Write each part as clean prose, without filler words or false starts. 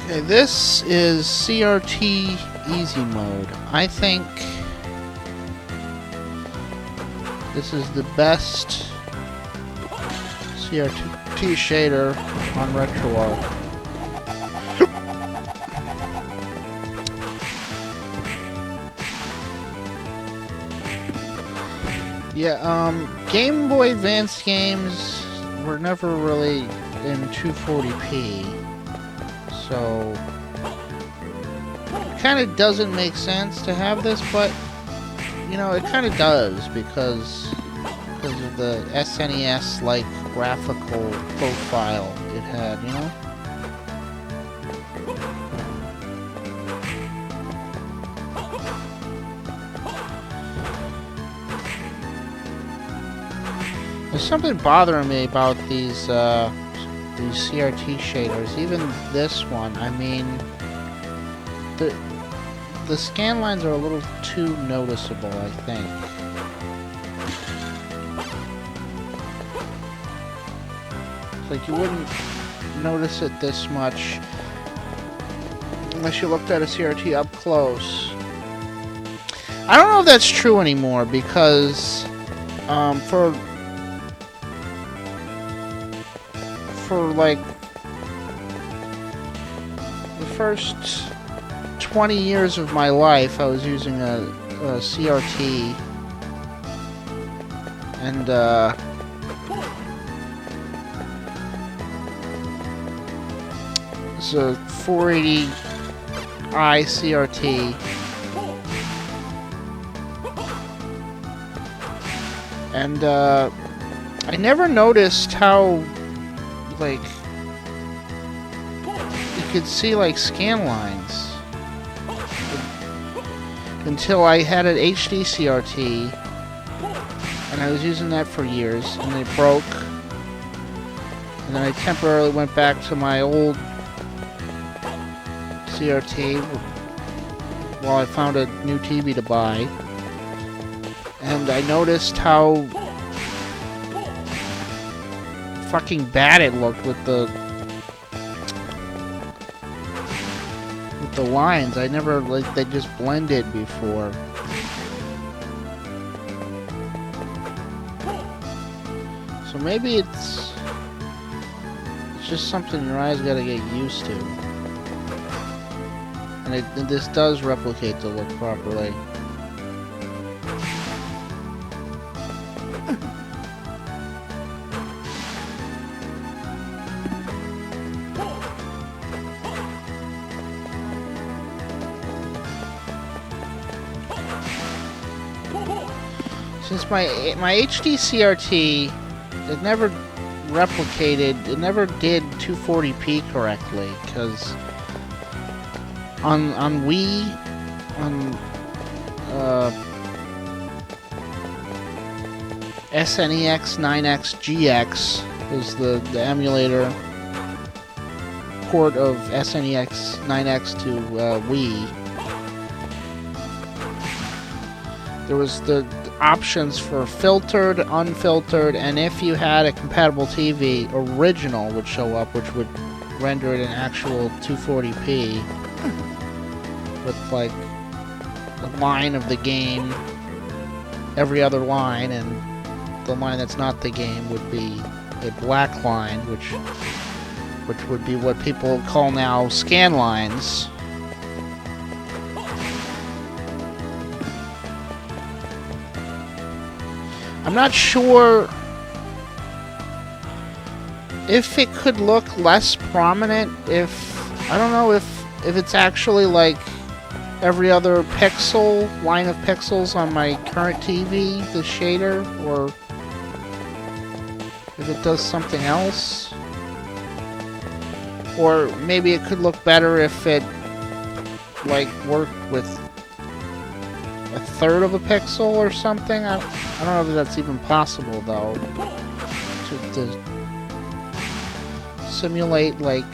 Okay, this is CRT Easy Mode. I think this is the best CRT shader on RetroArch. Yeah, Game Boy Advance games were never really in 240p, so it kind of doesn't make sense to have this, but, you know, it kind of does because of the SNES-like graphical profile it had, you know? There's something bothering me about these CRT shaders. Even this one. I mean, the scan lines are a little too noticeable, I think. It's like you wouldn't notice it this much unless you looked at a CRT up close. I don't know if that's true anymore because for like the first 20 years of my life, I was using a CRT, and it's a 480i CRT, and I never noticed how, like, you could see, like, scan lines until I had an HD CRT, and I was using that for years, and it broke, and then I temporarily went back to my old CRT while I found a new TV to buy, and I noticed how fucking bad it looked with the lines. I never, like, they just blended before. So maybe it's just something your eyes gotta get used to. And this does replicate the look properly. Since my HD CRT, it never replicated, it never did 240p correctly, because on Wii, on SNEX 9X GX is the emulator port of SNEX 9X to Wii. There was the options for filtered, unfiltered, and if you had a compatible TV, original would show up, which would render it in actual 240p with, like, the line of the game, every other line, and the line that's not the game would be a black line, which would be what people call now scan lines. I'm not sure if it could look less prominent I don't know if it's actually like every other line of pixels on my current TV, the shader, or if it does something else. Or maybe it could look better if it, like, worked with a third of a pixel or something. I don't know if that's even possible, though, to simulate, like,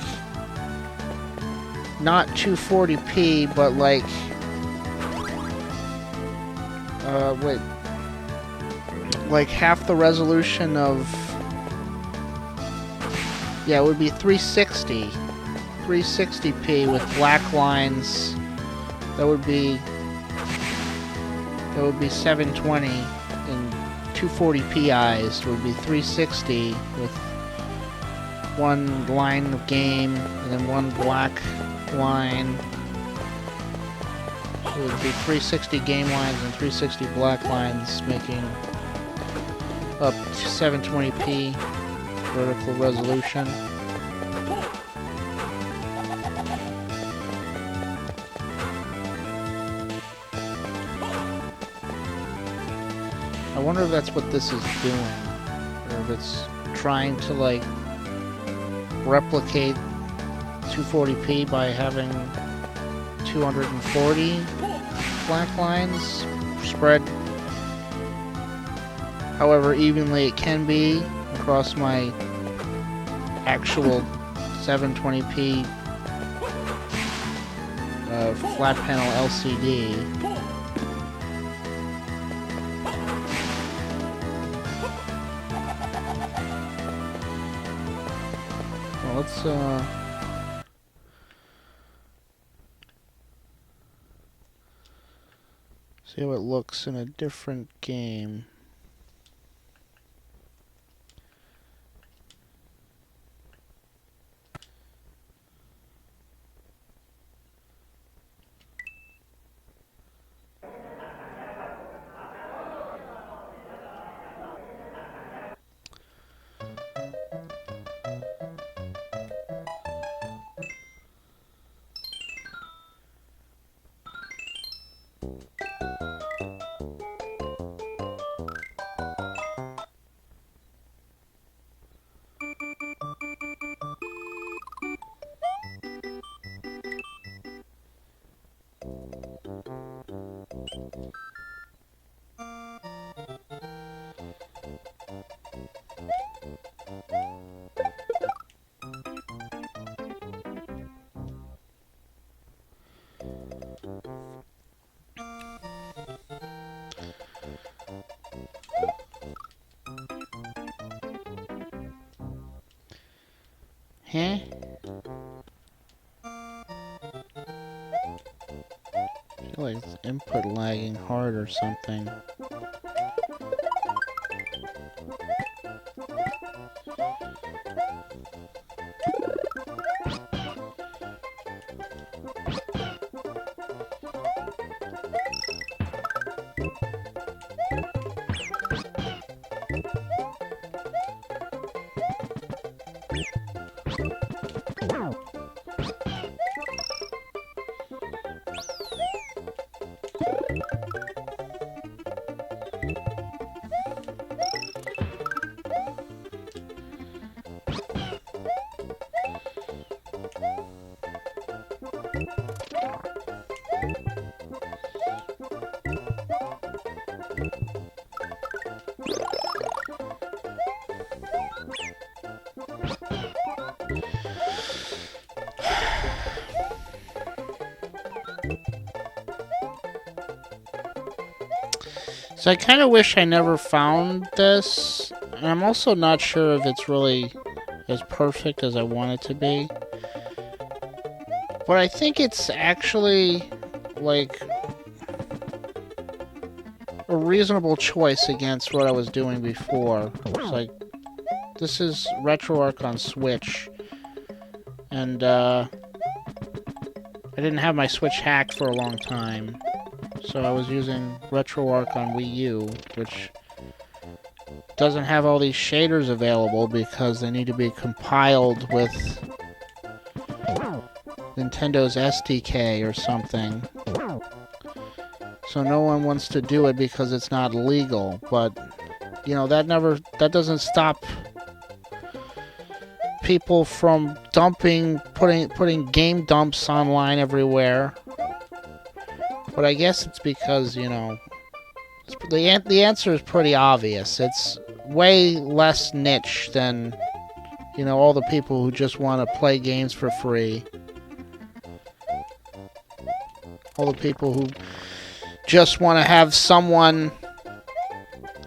not 240p, but, like, like half the resolution of, yeah, it would be 360 360p with black lines. That would be 720, and 240p eyes would be 360 with one line of game and then one black line. It would be 360 game lines and 360 black lines, making up to 720p vertical resolution. I wonder if that's what this is doing, or if it's trying to like replicate 240p by having 240 black lines spread however evenly it can be across my actual 720p flat panel LCD. Well, let's see how it looks in a different game. Huh? I feel like it's input lagging hard or something. So I kind of wish I never found this, and I'm also not sure if it's really as perfect as I want it to be. But I think it's actually, like, a reasonable choice against what I was doing before. It's like, this is RetroArch on Switch, and I didn't have my Switch hacked for a long time. So I was using RetroArch on Wii U, which doesn't have all these shaders available because they need to be compiled with Nintendo's SDK or something. So no one wants to do it because it's not legal. But, you know, that doesn't stop people from putting game dumps online everywhere. But I guess it's because, you know, the answer is pretty obvious. It's way less niche than, you know, all the people who just want to play games for free. All the people who just want to have someone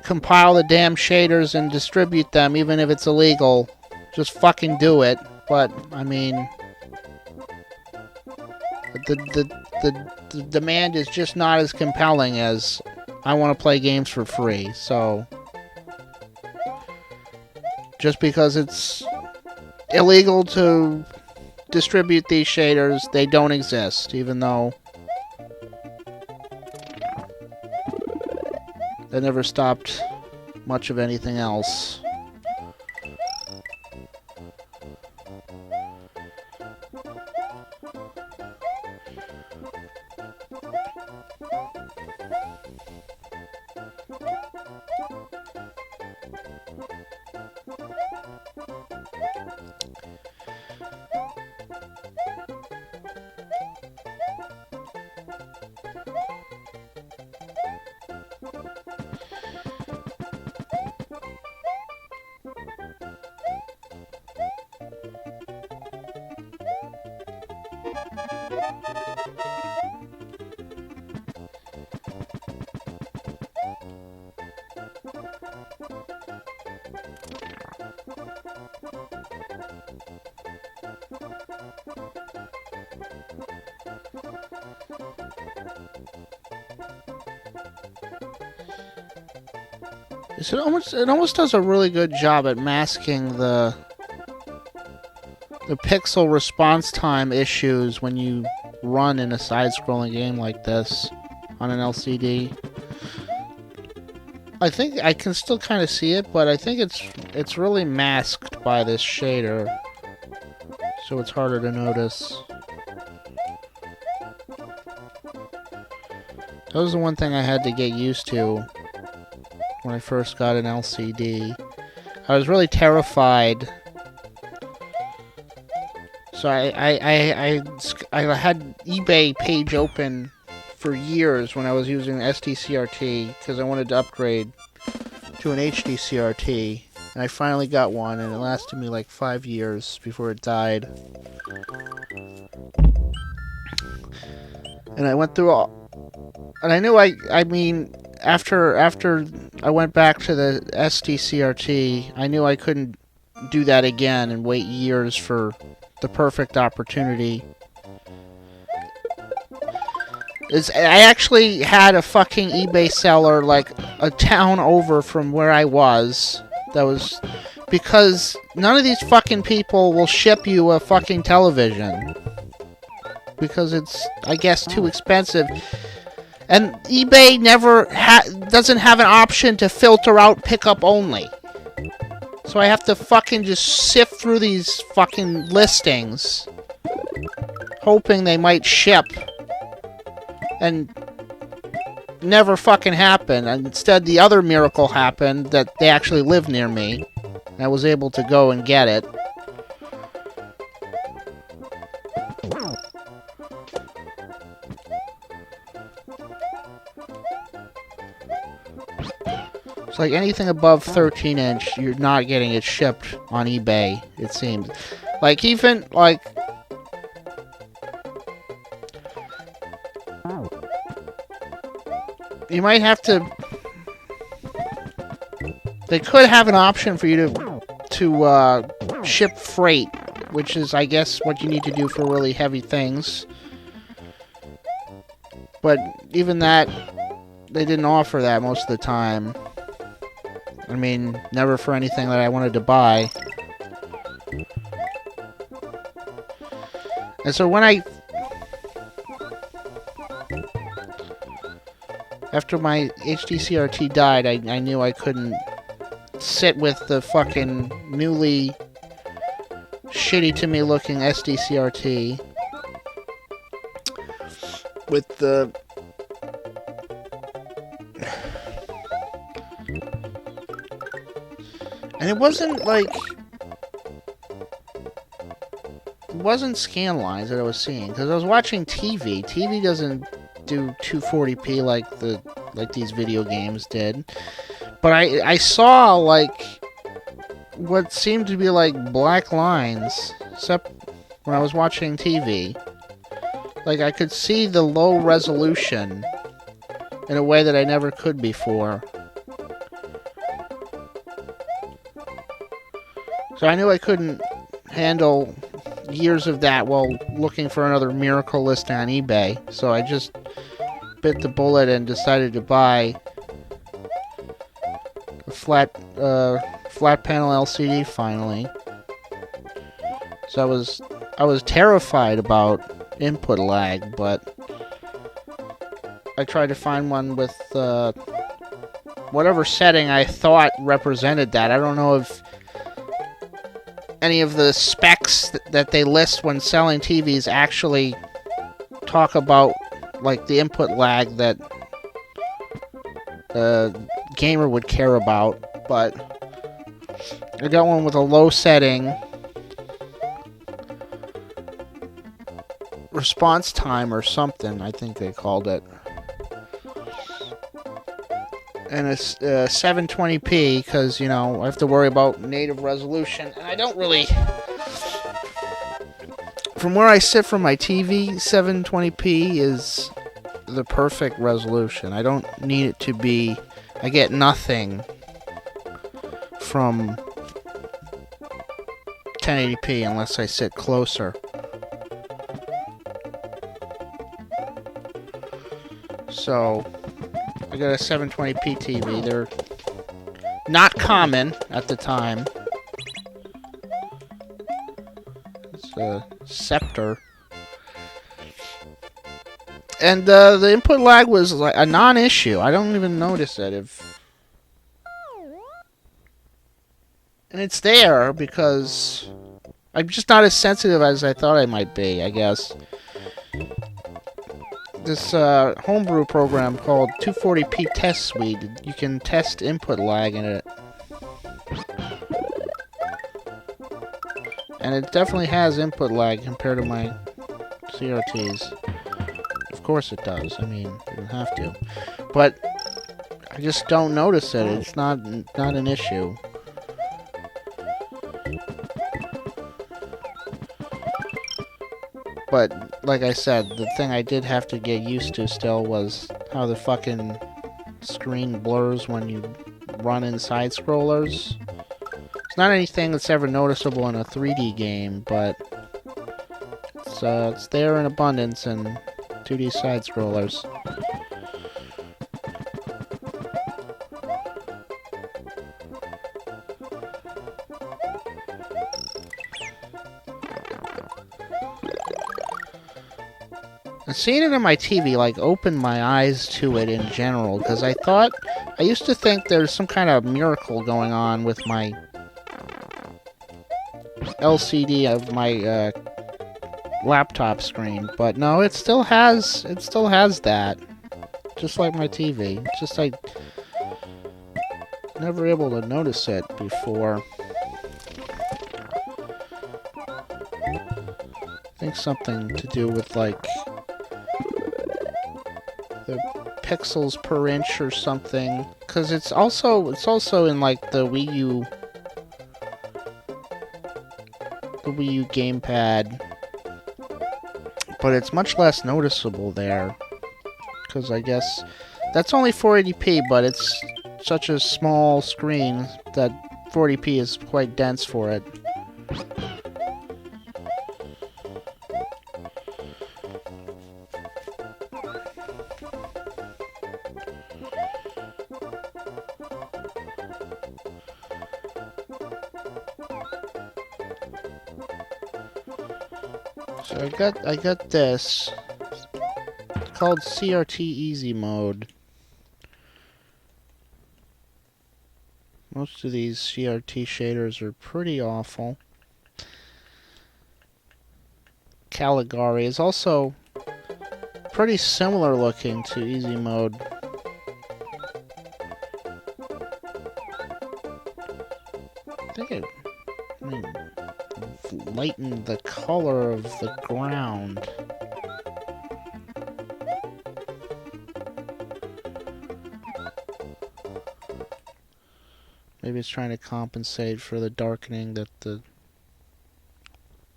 compile the damn shaders and distribute them, even if it's illegal. Just fucking do it. But, I mean, The demand is just not as compelling as I want to play games for free. So just because it's illegal to distribute these shaders, they don't exist, even though they never stopped much of anything else. It almost does a really good job at masking the pixel response time issues when you run in a side-scrolling game like this on an LCD. I think I can still kind of see it, but I think it's really masked by this shader, so it's harder to notice. That was the one thing I had to get used to when I first got an LCD. I was really terrified. So I had eBay page open for years when I was using SDCRT because I wanted to upgrade to an HD CRT, and I finally got one, and it lasted me like 5 years before it died. And I went through all, and I knew I mean after I went back to the SDCRT, I knew I couldn't do that again and wait years for the perfect opportunity. I actually had a fucking eBay seller like a town over from where I was. That was because none of these fucking people will ship you a fucking television because it's, I guess, too expensive. And eBay never doesn't have an option to filter out pickup only. So I have to fucking just sift through these fucking listings, hoping they might ship. And never fucking happened. And instead, the other miracle happened, that they actually live near me. And I was able to go and get it. It's like anything above 13-inch, you're not getting it shipped on eBay, it seems. Like, even, like... You might have to... They could have an option for you to ship freight, which is, I guess, what you need to do for really heavy things. But even that, they didn't offer that most of the time. I mean, never for anything that I wanted to buy. And so when after my HD CRT died, I knew I couldn't sit with the fucking newly shitty-to-me looking SD CRT with the... And it wasn't like... It wasn't Scanlines that I was seeing, because I was watching TV. TV doesn't do 240p like these video games did. But I saw, like, what seemed to be like black lines, except when I was watching TV. Like, I could see the low resolution in a way that I never could before. So I knew I couldn't handle years of that while looking for another miracle listing on eBay. So I just bit the bullet and decided to buy a flat panel LCD finally. So I was terrified about input lag, but I tried to find one with whatever setting I thought represented that. I don't know if any of the specs that they list when selling TVs actually talk about like the input lag that a gamer would care about, but I got one with a low setting, response time or something, I think they called it, and it's 720p because, you know, I have to worry about native resolution, and I don't really, from where I sit from my TV, 720p is the perfect resolution. I don't need it to be, I get nothing from 1080p unless I sit closer. So I got a 720p TV. They're not common at the time. It's a Scepter. And the input lag was like a non-issue. I don't even notice it. And it's there because I'm just not as sensitive as I thought I might be, I guess. This homebrew program called 240p Test Suite, you can test input lag in it. And it definitely has input lag compared to my CRTs. Of course it does. I mean, you don't have to. But I just don't notice it. It's not an issue. But, like I said, the thing I did have to get used to still was how the fucking screen blurs when you run in side-scrollers. It's not anything that's ever noticeable in a 3D game, but it's there in abundance in 2D side-scrollers. And seeing it on my TV, like, opened my eyes to it in general, because I used to think there's some kind of miracle going on with my LCD of my laptop screen, but no, it still has that, just like my TV. It's just like never able to notice it before. I think something to do with like the pixels per inch or something, because it's also in like the Wii U gamepad, but it's much less noticeable there, because I guess that's only 480p, but it's such a small screen that 480p is quite dense for it. So I got this. It's called Crt Easy Mode. Most of these CRT shaders are pretty awful. Caligari is also pretty similar looking to Easy Mode. I think it lighten the color of the ground. Maybe it's trying to compensate for the darkening that the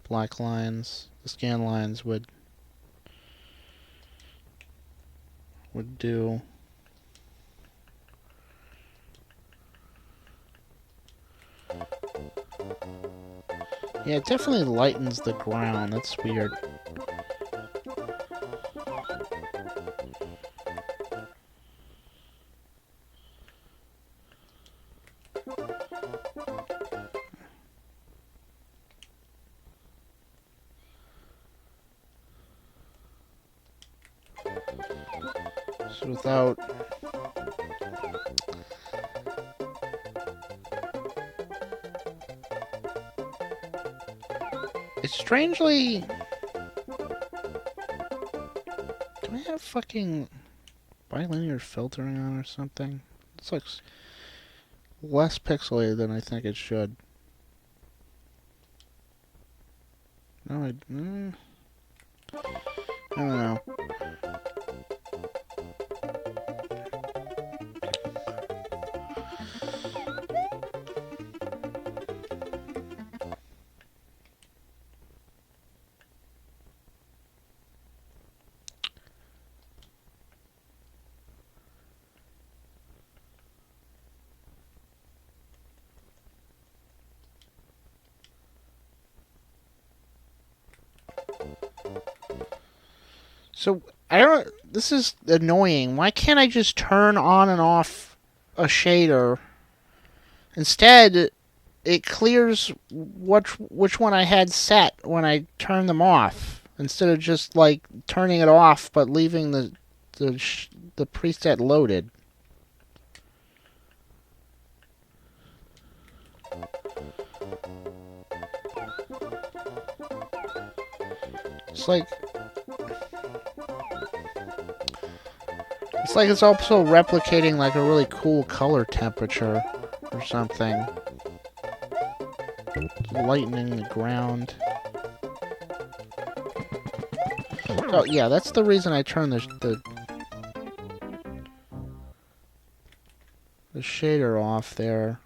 black lines, the scan lines would do. Yeah, it definitely lightens the ground. That's weird. So without... It's strangely... Do I have fucking bilinear filtering on or something? This looks less pixelated than I think it should. No, I don't know. So, I don't... This is annoying. Why can't I just turn on and off a shader? Instead, it clears which one I had set when I turn them off. Instead of just, like, turning it off but leaving the preset loaded. It's like... It's like it's also replicating like a really cool color temperature or something. Lightening the ground. Oh yeah, that's the reason I turned the shader off there.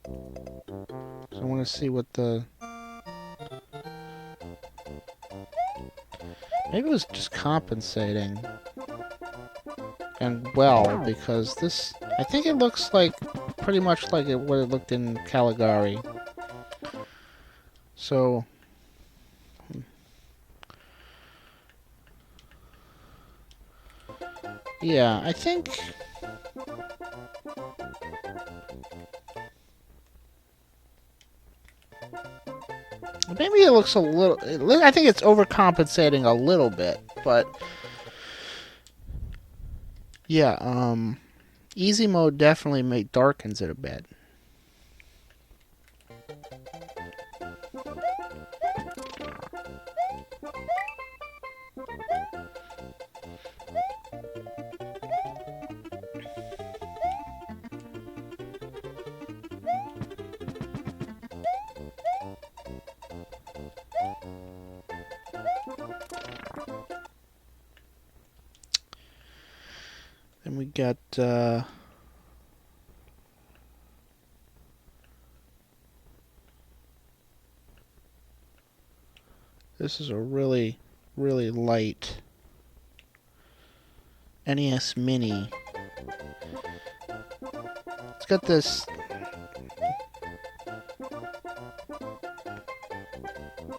So I want to see what the... Maybe it was just compensating. And well, because this... I think it looks like pretty much like what it looked in Caligari. So... Yeah, I think... Maybe it looks a little... I think it's overcompensating a little bit, but... Yeah, Easy Mode definitely darkens it a bit. Then we got, this is a really, really light Nes Mini. It's got this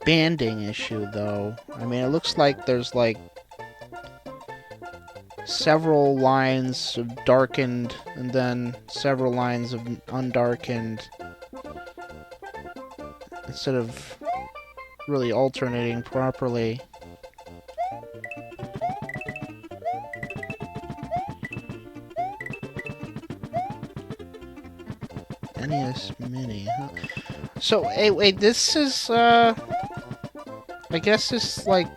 banding issue, though. I mean, it looks like there's, like, several lines of darkened and then several lines of undarkened instead of really alternating properly. NES Mini, huh? So, hey, wait, this is, I guess this, like,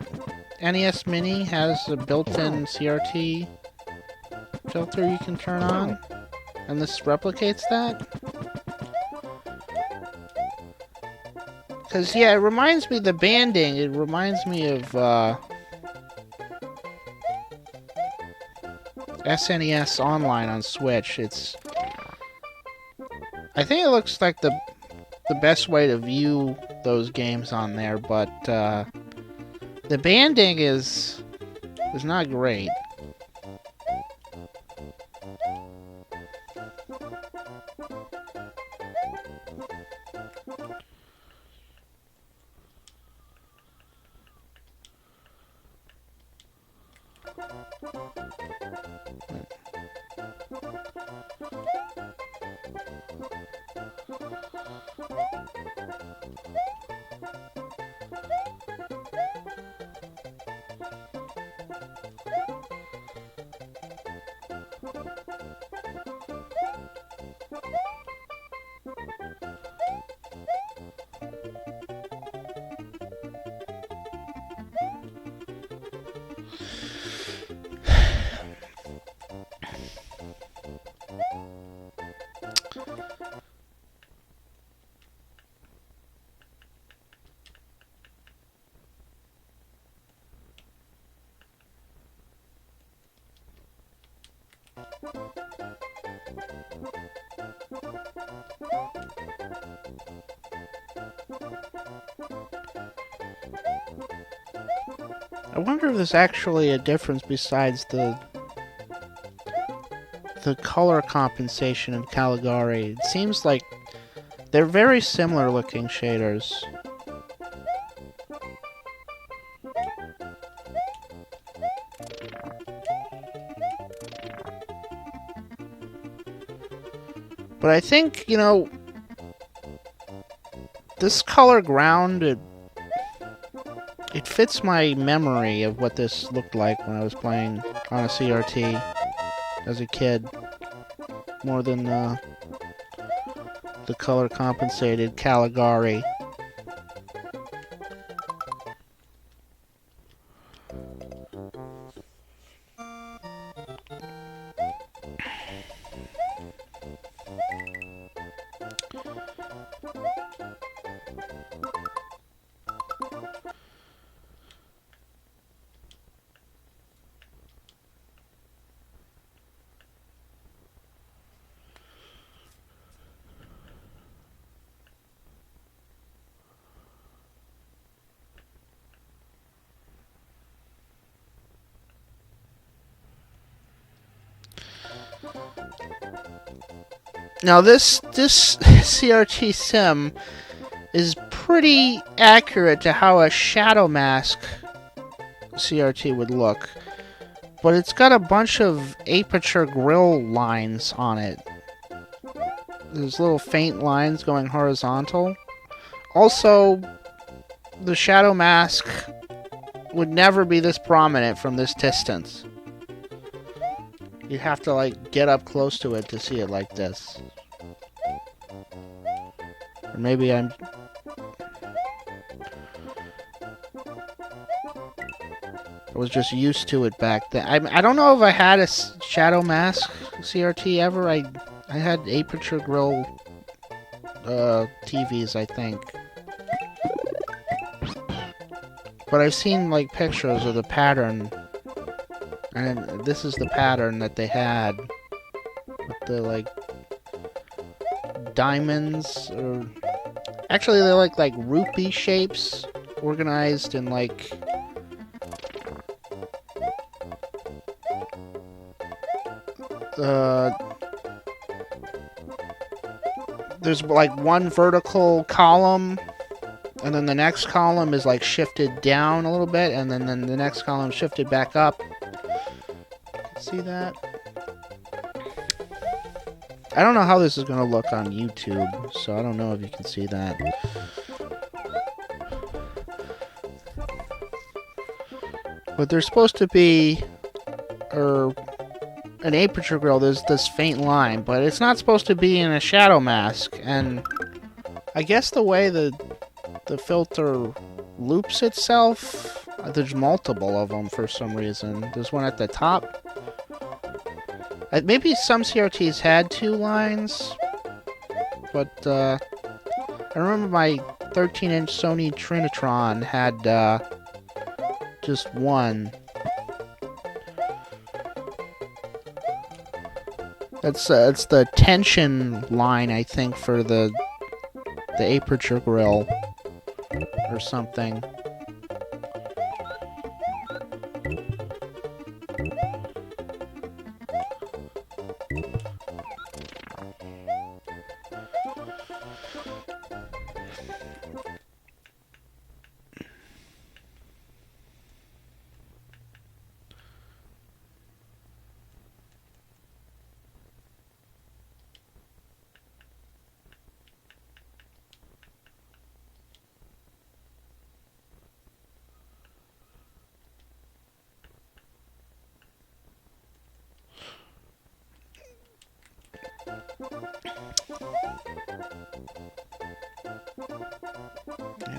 NES Mini has a built-in CRT filter you can turn on, and this replicates that? Because, yeah, it reminds me, the banding, it reminds me of, SNES Online on Switch. It's... I think it looks like the best way to view those games on there, but, the banding is not great. I wonder if there's actually a difference besides the color compensation in Caligari. It seems like they're very similar looking shaders. But I think, you know, this color ground, it fits my memory of what this looked like when I was playing on a CRT as a kid, more than the color compensated Caligari. Now this CRT sim is pretty accurate to how a shadow mask CRT would look, but it's got a bunch of aperture grill lines on it. There's little faint lines going horizontal. Also, the shadow mask would never be this prominent from this distance. You'd have to, like, get up close to it to see it like this. Or maybe I was just used to it back then. I don't know if I had a shadow mask CRT ever. I had aperture grill TVs, I think. But I've seen, like, pictures of the pattern. And this is the pattern that they had. With the, like, diamonds, or... Actually, they're like rupee shapes, organized in, like... There's, like, one vertical column, and then the next column is, like, shifted down a little bit, and then the next column shifted back up. See that? I don't know how this is going to look on YouTube, so I don't know if you can see that. But there's supposed to be an aperture grill. There's this faint line, but it's not supposed to be in a shadow mask. And I guess the way the filter loops itself, there's multiple of them for some reason. There's one at the top. Maybe some CRTs had two lines, but I remember my 13-inch Sony Trinitron had just one. It's the tension line, I think, for the aperture grill or something.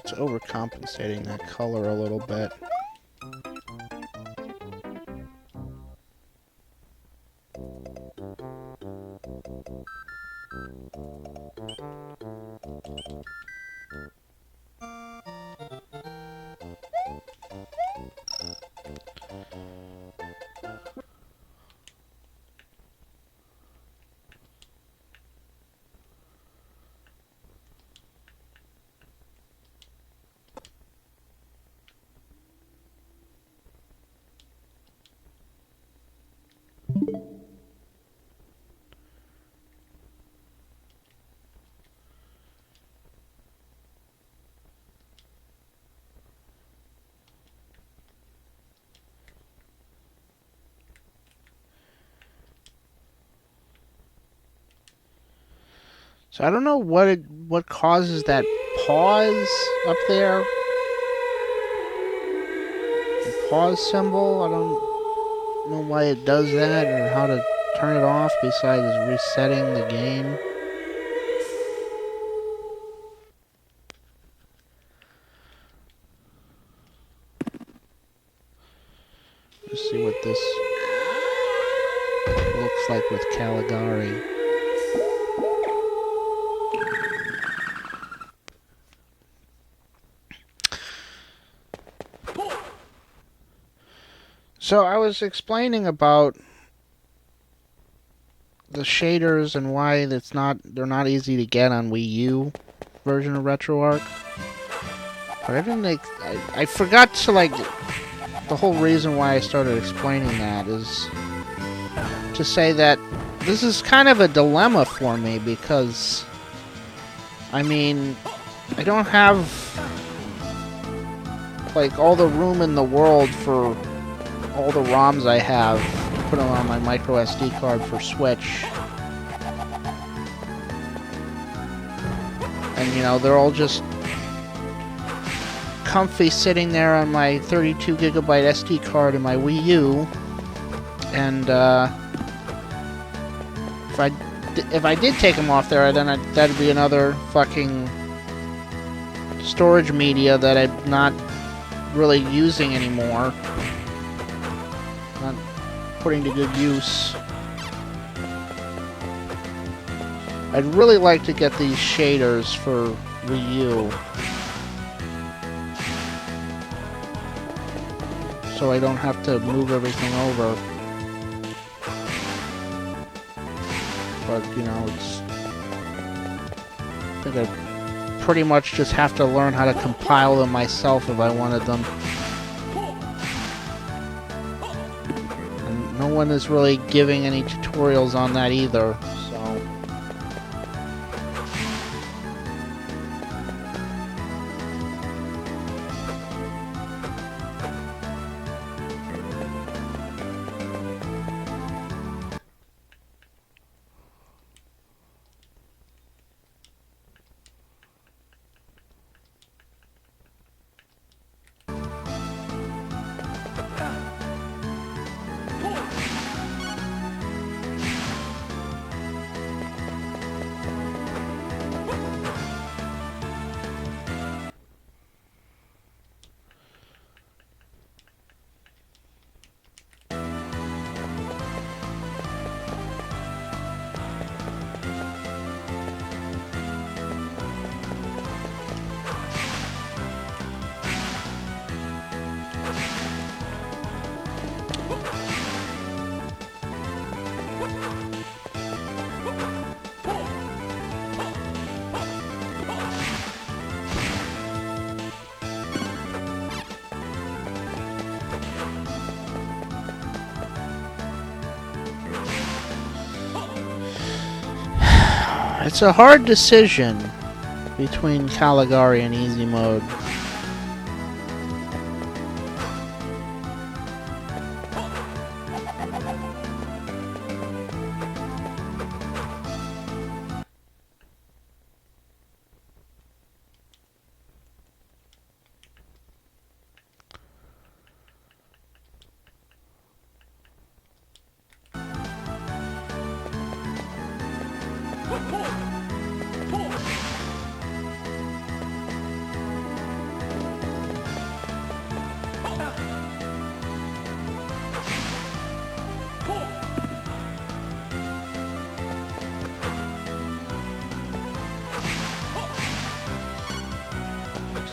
It's overcompensating that color a little bit. So I don't know what causes that pause up there. The pause symbol. I don't know why it does that or how to turn it off besides resetting the game. Let's see what this looks like with Caligari. So I was explaining about the shaders and why they're not easy to get on Wii U version of RetroArch. But I forgot to the whole reason why I started explaining that is to say that this is kind of a dilemma for me because I mean I don't have all the room in the world for all the ROMs I have, put them on my micro SD card for Switch. And, you know, they're all just comfy sitting there on my 32 gigabyte SD card in my Wii U. And, if I did take them off there, then that'd be another fucking storage media that I'm not really using anymore. Not putting to good use. I'd really like to get these shaders for Wii U, so I don't have to move everything over. But, you know, I think I pretty much just have to learn how to compile them myself if I wanted them. No one is really giving any tutorials on that either, so... It's a hard decision between Caligari and Easy Mode.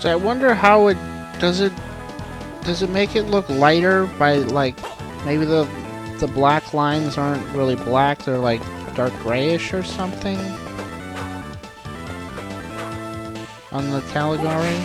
So I wonder how it does it make it look lighter by like maybe the black lines aren't really black, they're like dark grayish or something on the Caligari.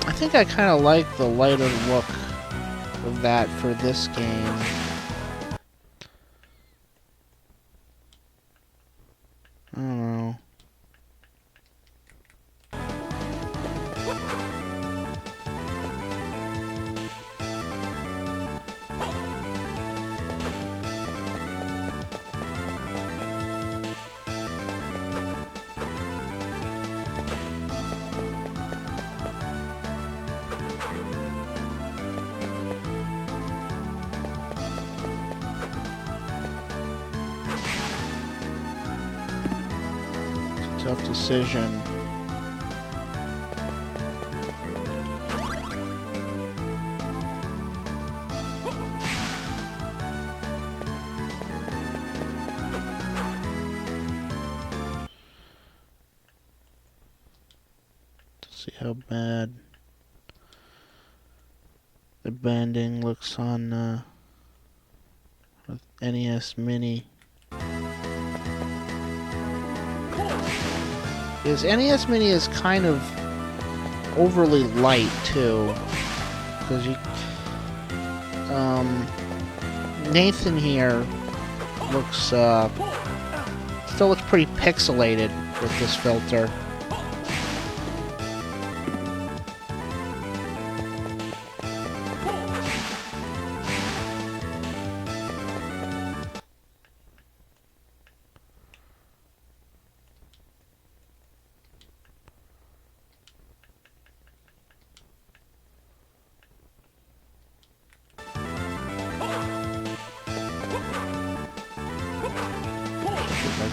I think I kind of like the lighter look of that for this game. I don't know. Tough decision. Let's see how bad the banding looks on with NES Mini. Because NES Mini is kind of overly light too, because you, Nathan here looks, still looks pretty pixelated with this filter.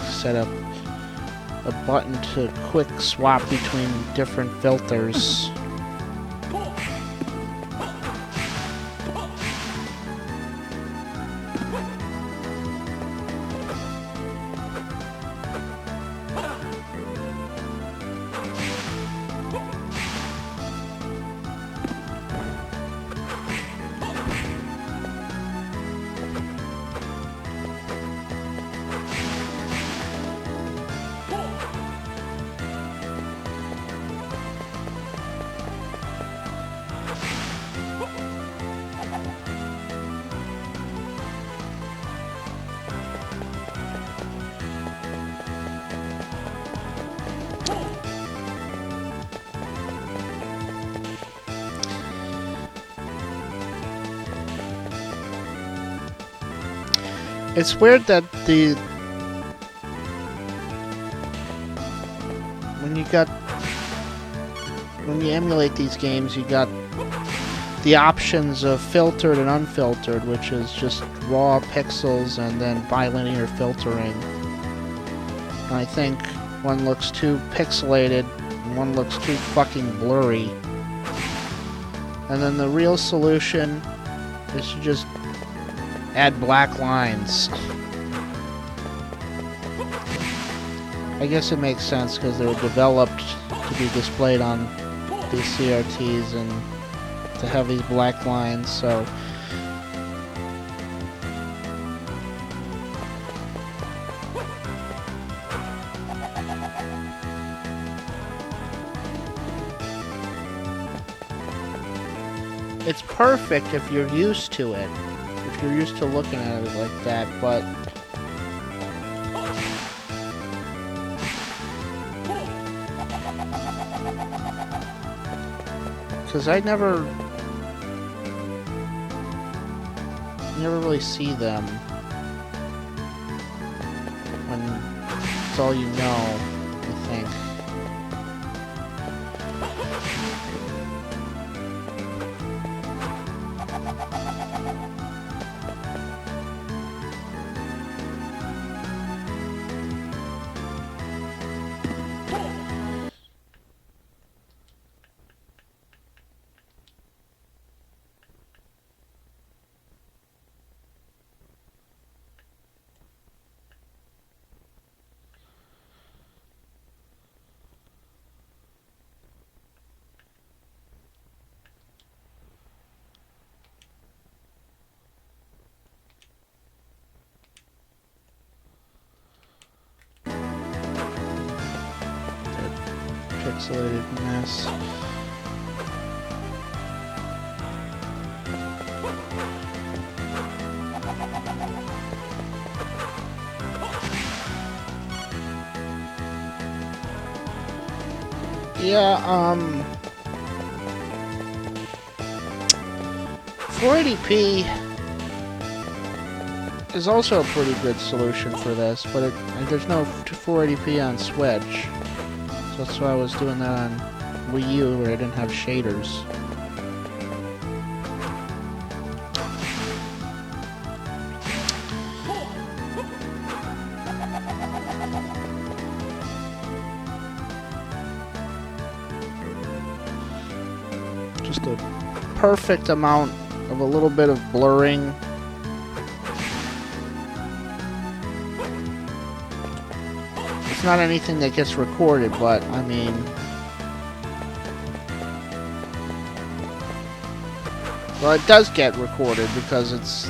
Set up a button to quick swap between different filters. It's weird that when you emulate these games, you got the options of filtered and unfiltered, which is just raw pixels and then bilinear filtering. And I think one looks too pixelated and one looks too fucking blurry. And then the real solution is to just add black lines. I guess it makes sense because they were developed to be displayed on these CRTs and to have these black lines, so it's perfect if you're used to it. If you're used to looking at it like that, but because I never never really see them when it's all you know, I think. Pixelated mess. Yeah, 480p is also a pretty good solution for this, but there's no 480p on Switch. So that's why I was doing that on Wii U, where I didn't have shaders. Just a perfect amount of a little bit of blurring. It's not anything that gets recorded, but I mean, well, it does get recorded because it's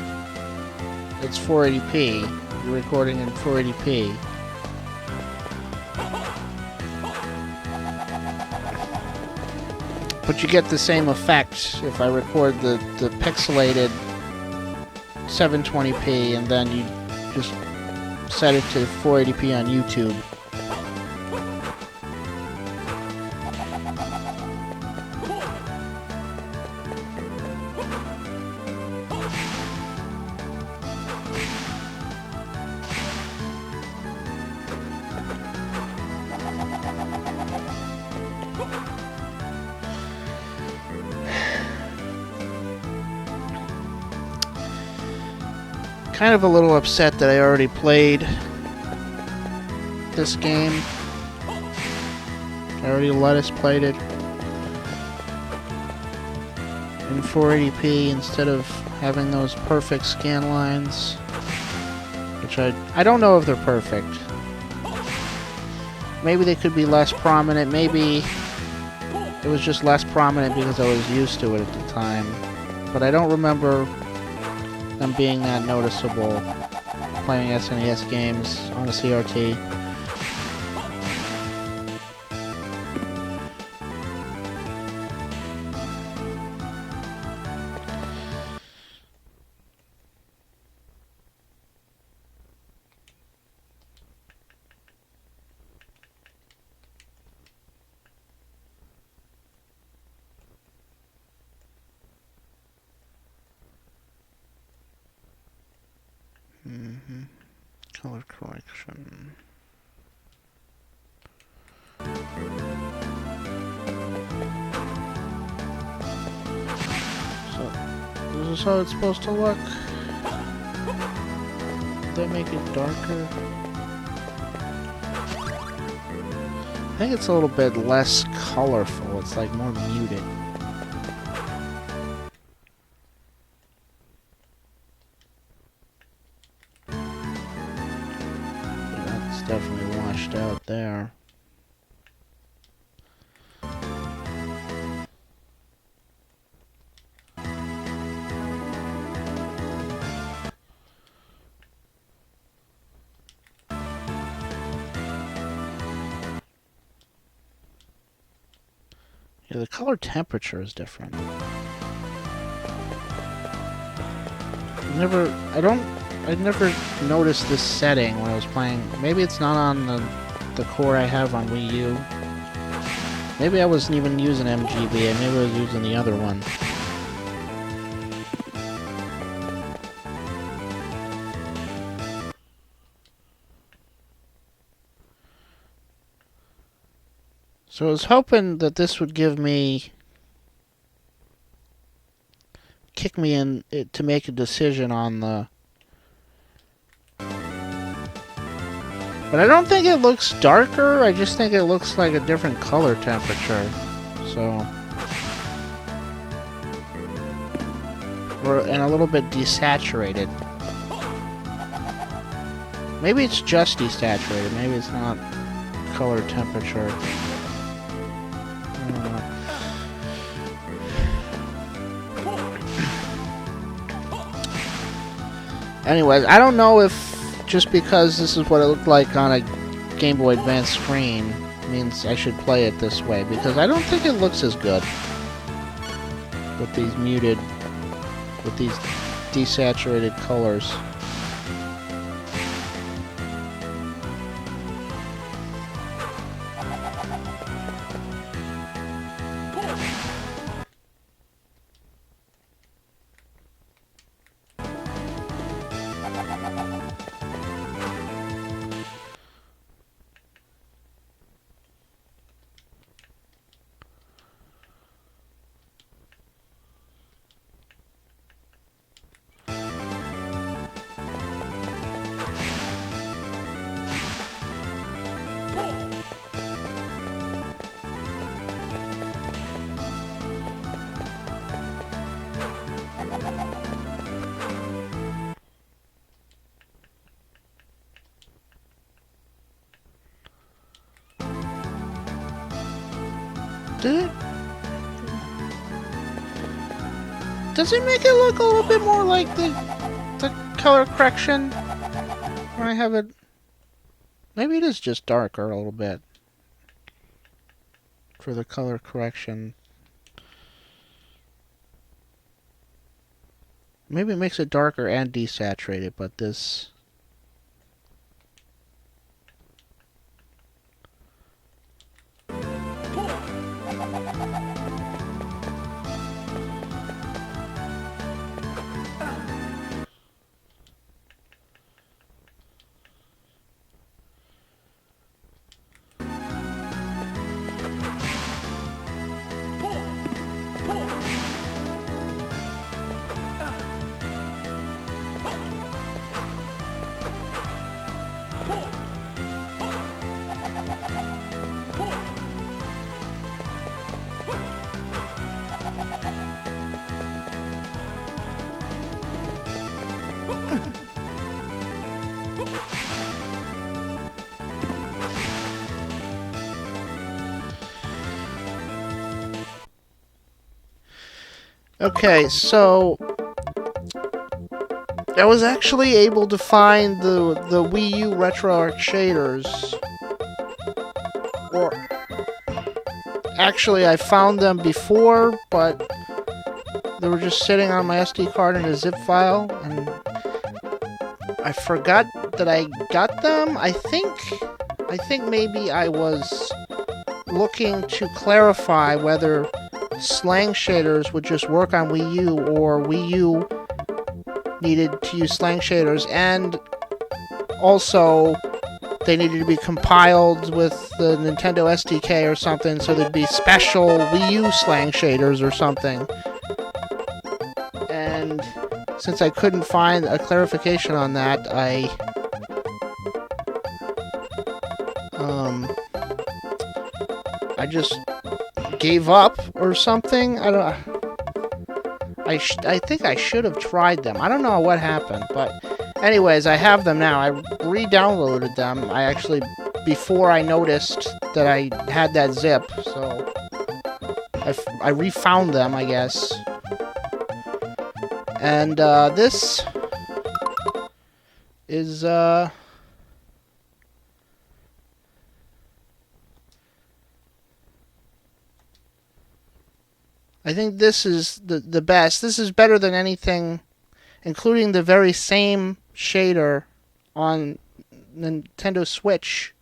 480p. You're recording in 480p. But you get the same effect if I record the pixelated 720p and then you just set it to 480p on YouTube. Kind of a little upset that I already played this game. I already let us played it in 480p instead of having those perfect scan lines, which I don't know if they're perfect. Maybe they could be less prominent. Maybe it was just less prominent because I was used to it at the time. But I don't remember them being that noticeable playing SNES games on a CRT. Color correction. So, this is how it's supposed to look. Did they make it darker? I think it's a little bit less colorful. It's like more muted. Definitely washed out there. Yeah, the color temperature is different. I'd never noticed this setting when I was playing. Maybe it's not on the core I have on Wii U. Maybe I wasn't even using MGB. Maybe I was using the other one. So I was hoping that this would kick me in to make a decision on the... But I don't think it looks darker, I just think it looks like a different color temperature. So... and a little bit desaturated. Maybe it's just desaturated, maybe it's not color temperature. I don't know. Anyways, I don't know if just because this is what it looked like on a Game Boy Advance screen means I should play it this way, because I don't think it looks as good with these desaturated colors. Does it make it look a little bit more like the color correction when I have it? Maybe it is just darker a little bit for the color correction. Maybe it makes it darker and desaturated, but this... Okay, so I was actually able to find the Wii U Retroarch Shaders. Or actually, I found them before, but they were just sitting on my SD card in a zip file, and I forgot that I got them. I think maybe I was looking to clarify whether slang shaders would just work on Wii U, or Wii U needed to use slang shaders, and also they needed to be compiled with the Nintendo SDK or something, so there'd be special Wii U slang shaders or something. And since I couldn't find a clarification on that, I just gave up or something. I don't. I think I should have tried them. I don't know what happened, but anyways, I have them now. I re-downloaded them. I actually, before I noticed that I had that zip, so I refound them, I guess. And this is I think this is the best. This is better than anything, including the very same shader on Nintendo Switch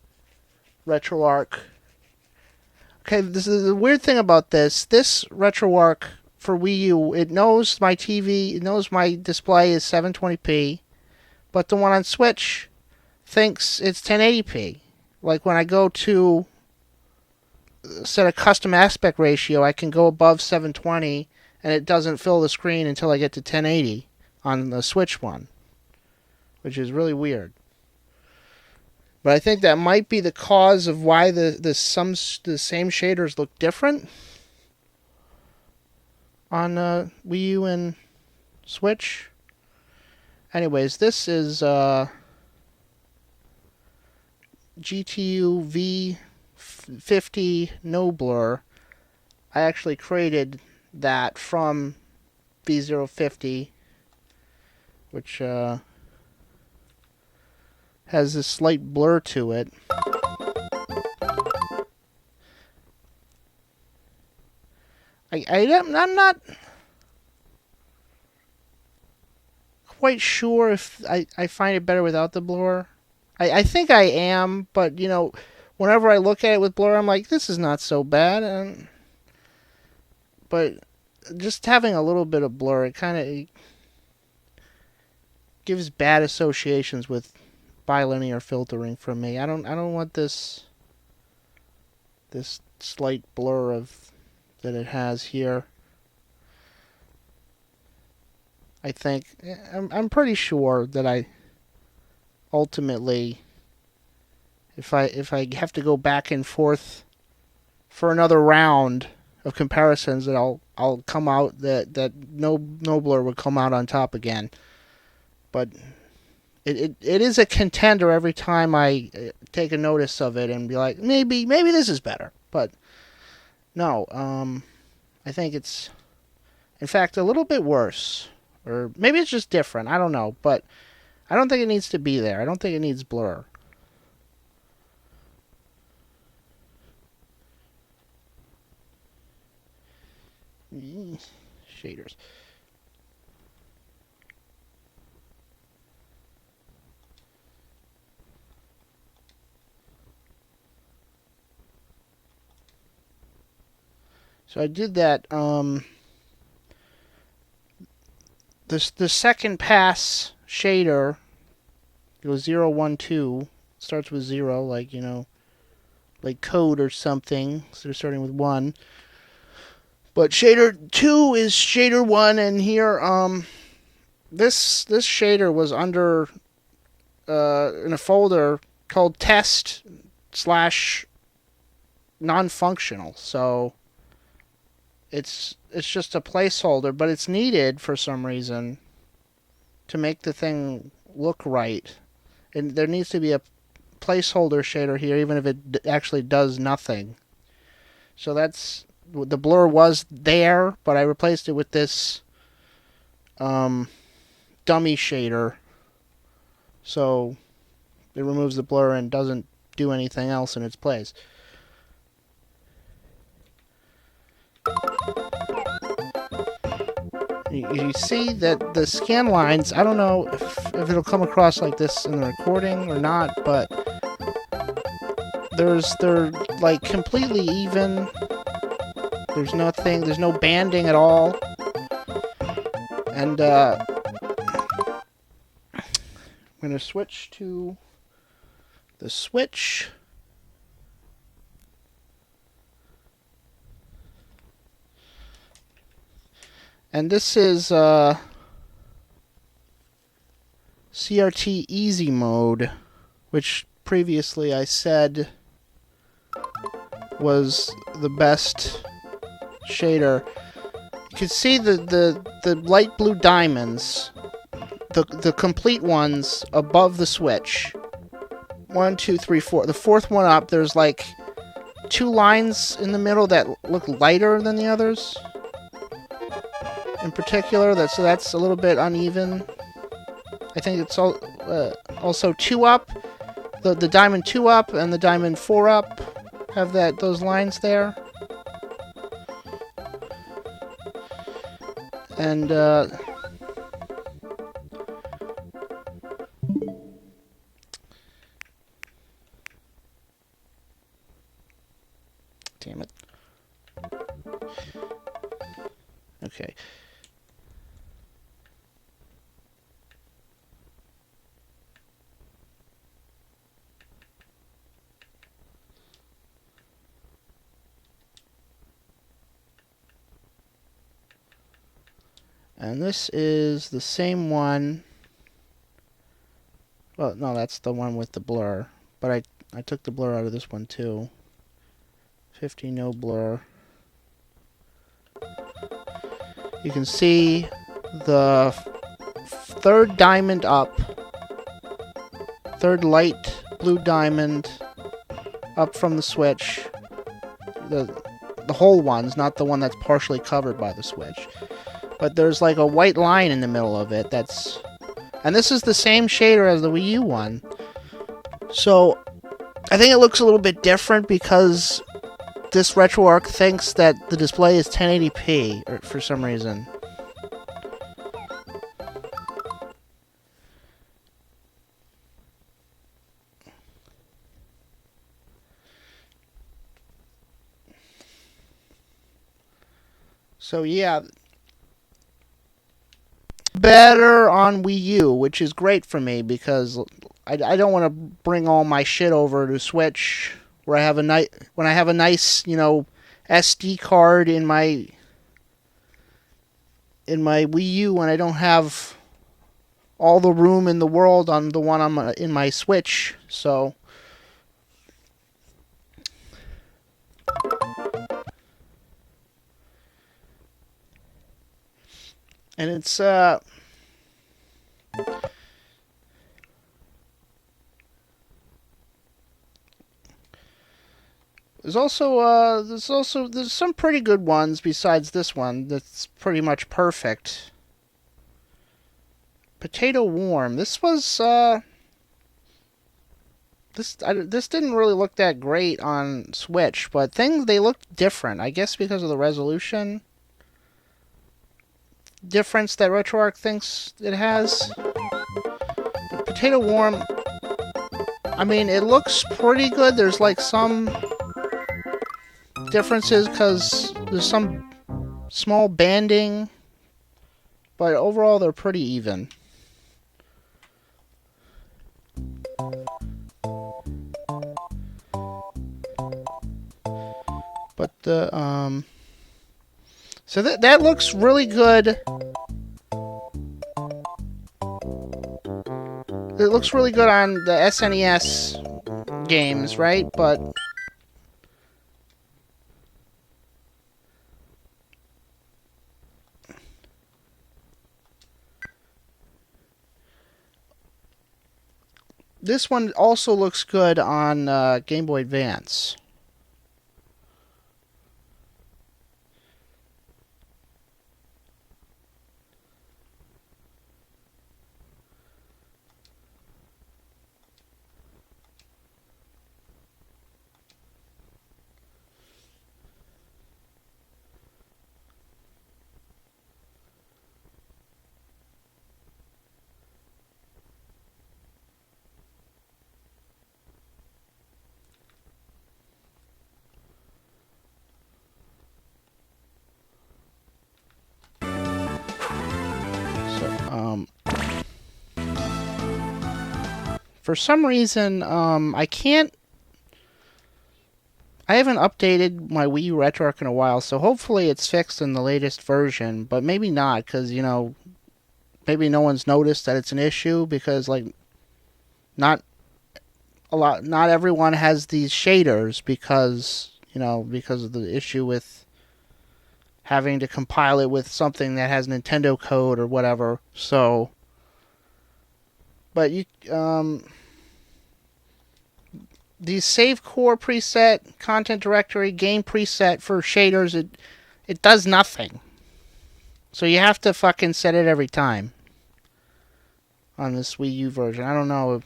RetroArch. Okay, this is the weird thing about this. This RetroArch for Wii U, it knows my TV, it knows my display is 720p, but the one on Switch thinks it's 1080p. Like when I go to set a custom aspect ratio, I can go above 720 and it doesn't fill the screen until I get to 1080 on the Switch one, which is really weird. But I think that might be the cause of why the same shaders look different on Wii U and Switch. Anyways, this is GTU V50 no blur. I actually created that from V050, which has a slight blur to it. I'm not quite sure if I find it better without the blur. I think I am, but you know, whenever I look at it with blur, I'm like, this is not so bad. But just having a little bit of blur, it kind of gives bad associations with bilinear filtering for me. I don't want this slight blur that it has here. I think I'm pretty sure that I ultimately, if I have to go back and forth for another round of comparisons, that I'll come out that no blur would come out on top again. But it is a contender every time I take a notice of it and be like, maybe this is better. But no, I think it's in fact a little bit worse, or maybe it's just different. I don't know, but I don't think it needs to be there. I don't think it needs blur. Shaders. So I did that. The second pass shader goes 0, 1, 2. Starts with 0, like, you know, like code or something. So they're starting with 1. But shader 2 is shader 1, and here this shader was under in a folder called test / non-functional. So it's just a placeholder, but it's needed for some reason to make the thing look right. And there needs to be a placeholder shader here, even if it actually does nothing. So that's, the blur was there, but I replaced it with this dummy shader. So it removes the blur and doesn't do anything else in its place. You see that the Scanlines, I don't know if it'll come across like this in the recording or not, but they're like completely even. There's no banding at all. And I'm going to switch to the Switch. And this is Crt Easy Mode, which previously I said was the best shader. You can see the light blue diamonds, the complete ones above the Switch. 1, 2, 3, 4. The fourth one up, there's like 2 lines in the middle that look lighter than the others. In particular, that's a little bit uneven. I think it's also 2 up. The diamond 2 up and the diamond 4 up have those lines there. And damn it. Okay. And this is the same one. Well, no, that's the one with the blur. But I took the blur out of this one too. 50 no blur. You can see the third diamond up. Third light blue diamond up from the switch. The whole one's not the one that's partially covered by the switch. But there's like a white line in the middle of it that's... And this is the same shader as the Wii U one. So, I think it looks a little bit different because this RetroArch thinks that the display is 1080p for some reason. So yeah, better on Wii U, which is great for me because I don't want to bring all my shit over to Switch where I have a when I have a nice, you know, SD card in my Wii U and I don't have all the room in the world on the one in my Switch. So and it's there's some pretty good ones besides this one that's pretty much perfect. Potato-warm. This was this didn't really look that great on Switch, but they looked different. I guess because of the resolution difference that RetroArch thinks it has. But Potato-warm, I mean, it looks pretty good. There's like some differences because there's some small banding, but overall they're pretty even. But the so that looks really good. It looks really good on the SNES games, right? But this one also looks good on Game Boy Advance. For some reason, I haven't updated my Wii U Retroarch in a while, so hopefully it's fixed in the latest version, but maybe not, because, you know, maybe no one's noticed that it's an issue, because, like, not everyone has these shaders, because, you know, because of the issue with having to compile it with something that has Nintendo code or whatever, so... But you, these save core preset, content directory, game preset for shaders, it does nothing. So you have to fucking set it every time on this Wii U version. I don't know.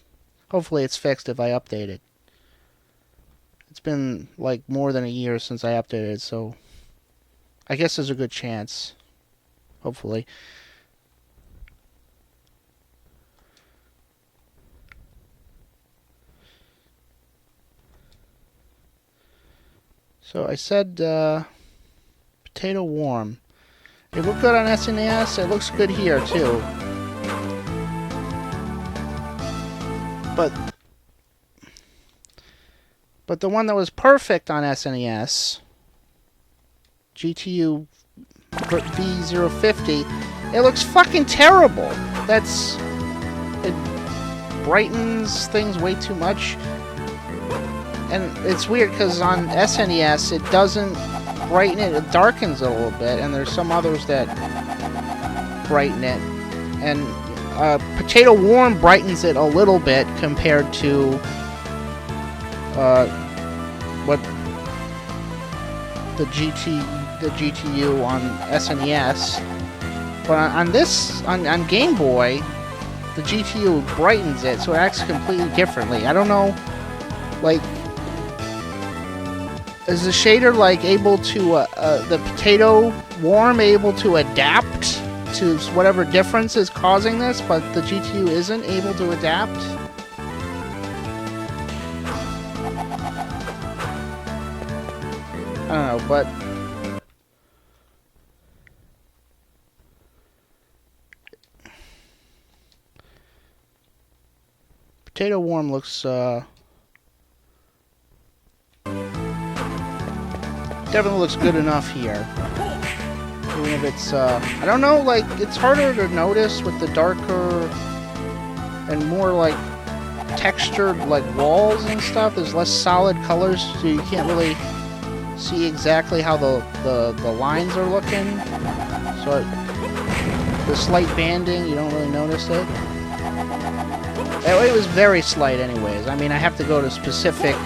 Hopefully it's fixed if I update it. It's been like more than a year since I updated it, so I guess there's a good chance. Hopefully. So I said Potato-warm. It looked good on SNES. It looks good here too. But the one that was perfect on SNES, GTU V050, It looks fucking terrible. It brightens things way too much. And it's weird because on SNES it doesn't brighten it, it darkens it a little bit, and there's some others that brighten it. And Potato-Warm brightens it a little bit compared to what the GTU on SNES. But on Game Boy, the GTU brightens it, so it acts completely differently. I don't know, like, is the shader like able to the Potato-Warm able to adapt to whatever difference is causing this, but the GTU isn't able to adapt? I don't know, but Potato-Warm looks definitely looks good enough here. Even if it's I don't know, like, it's harder to notice with the darker and more like textured like walls and stuff. There's less solid colors, so you can't really see exactly how the lines are looking. So the slight banding, you don't really notice it. It was very slight anyways. I mean, I have to go to specific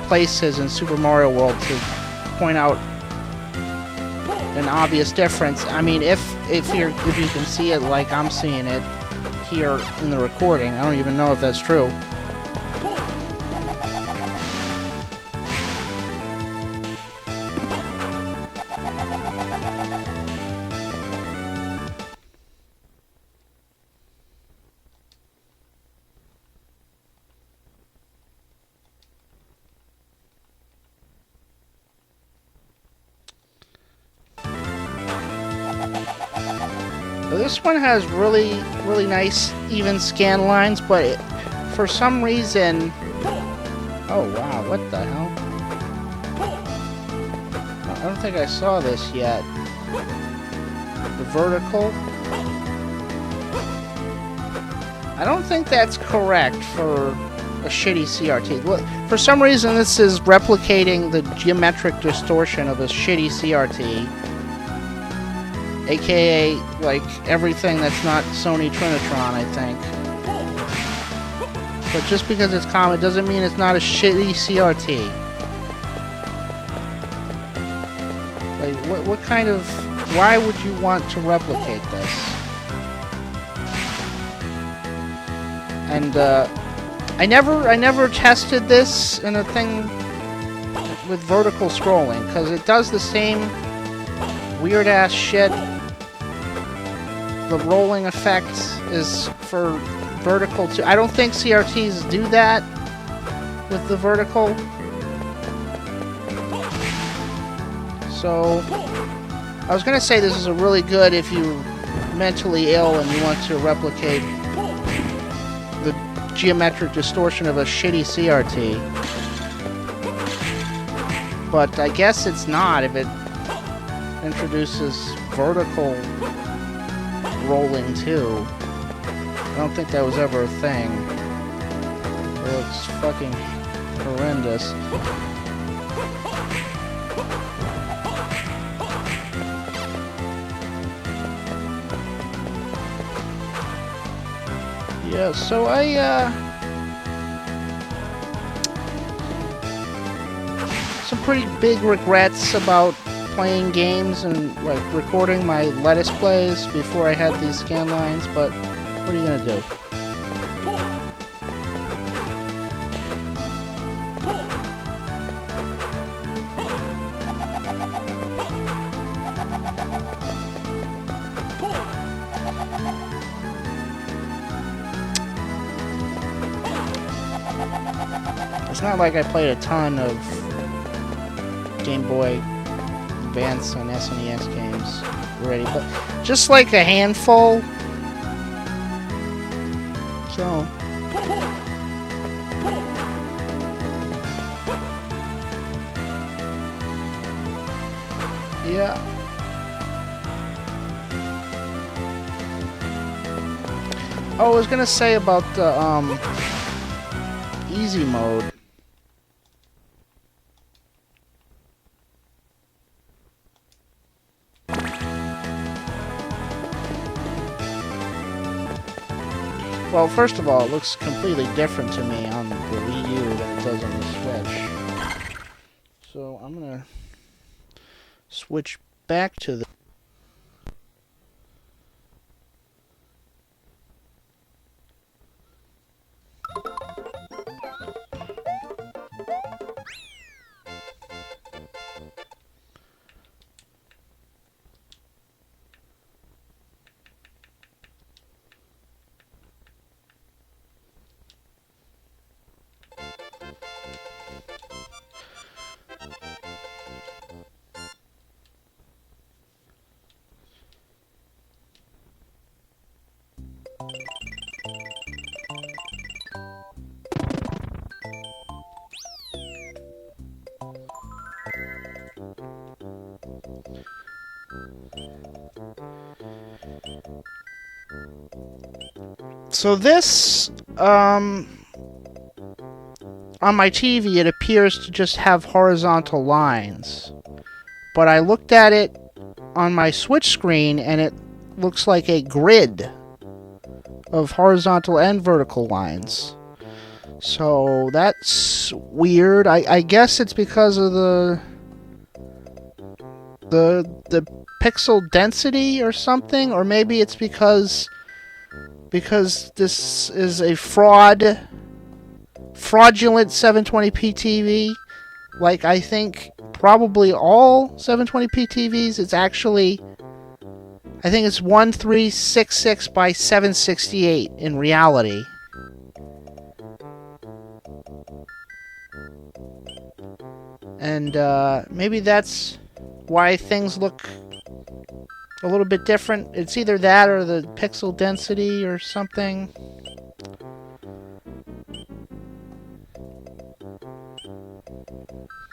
places in Super Mario World to point out an obvious difference. I mean, if you can see it like I'm seeing it here in the recording, I don't even know if that's true. This one has really nice even scan lines, but for some reason... Oh wow, what the hell? I don't think I saw this yet. The vertical. I don't think that's correct for a shitty CRT. For some reason this is replicating the geometric distortion of a shitty CRT. AKA, like, everything that's not Sony Trinitron, I think. But just because it's common doesn't mean it's not a shitty CRT. Like, what kind of... Why would you want to replicate this? And, I never tested this in a thing with vertical scrolling, because it does the same weird-ass shit. The rolling effect is for vertical too. I don't think CRTs do that with the vertical. So, I was gonna say this is a really good if you're mentally ill and you want to replicate the geometric distortion of a shitty CRT. But I guess it's not if it introduces vertical rolling too. I don't think that was ever a thing. It looks fucking horrendous. Yeah, so some pretty big regrets about playing games and like recording my Lettuce plays before I had these scan lines, but what are you gonna do? It's not like I played a ton of Game Boy Advance and SNES games already, but just like a handful. So yeah. Oh, I was gonna say about the easy mode. Well, first of all, it looks completely different to me on the Wii U than it does on the Switch. So I'm gonna switch back to the. So this, on my TV, it appears to just have horizontal lines. But I looked at it on my Switch screen, and it looks like a grid of horizontal and vertical lines. So that's weird. I guess it's because of the pixel density or something, or maybe it's because this is a fraudulent 720p TV. Like, I think probably all 720p TVs, it's actually, I think it's 1366 by 768 in reality. And maybe that's why things look a little bit different. It's either that or the pixel density or something.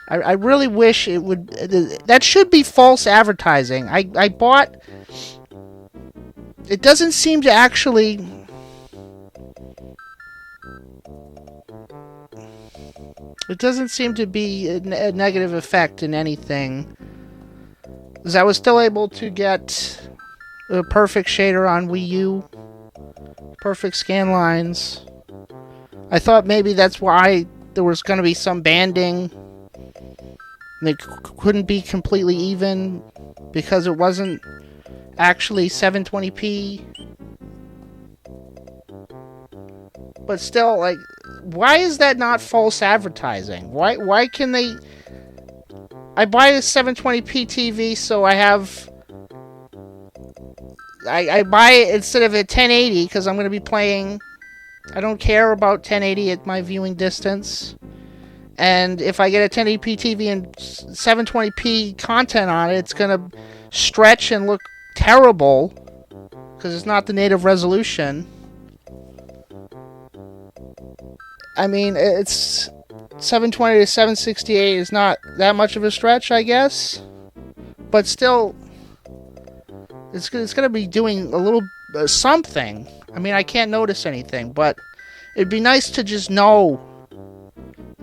I really wish it would. That should be false advertising. I bought. It doesn't seem to actually. It doesn't seem to be a negative effect in anything. Because I was still able to get a perfect shader on Wii U. Perfect Scanlines. I thought maybe that's why there was going to be some banding. And it couldn't be completely even because it wasn't actually 720p. But still, like, why is that not false advertising? Why can they... I buy a 720p TV, so I have... I buy it instead of a 1080, because I'm going to be playing... I don't care about 1080 at my viewing distance. And if I get a 1080p TV and 720p content on it, it's going to stretch and look terrible, because it's not the native resolution. I mean, it's 720 to 768 is not that much of a stretch, I guess. But still, it's going to be doing a little something. I mean, I can't notice anything, but it'd be nice to just know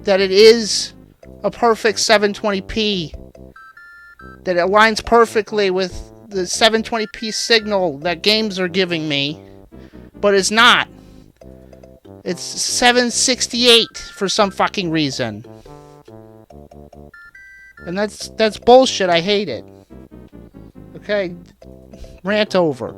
that it is a perfect 720p. That it aligns perfectly with the 720p signal that games are giving me. But it's not. It's 768 for some fucking reason. And that's bullshit. I hate it. Okay, rant over.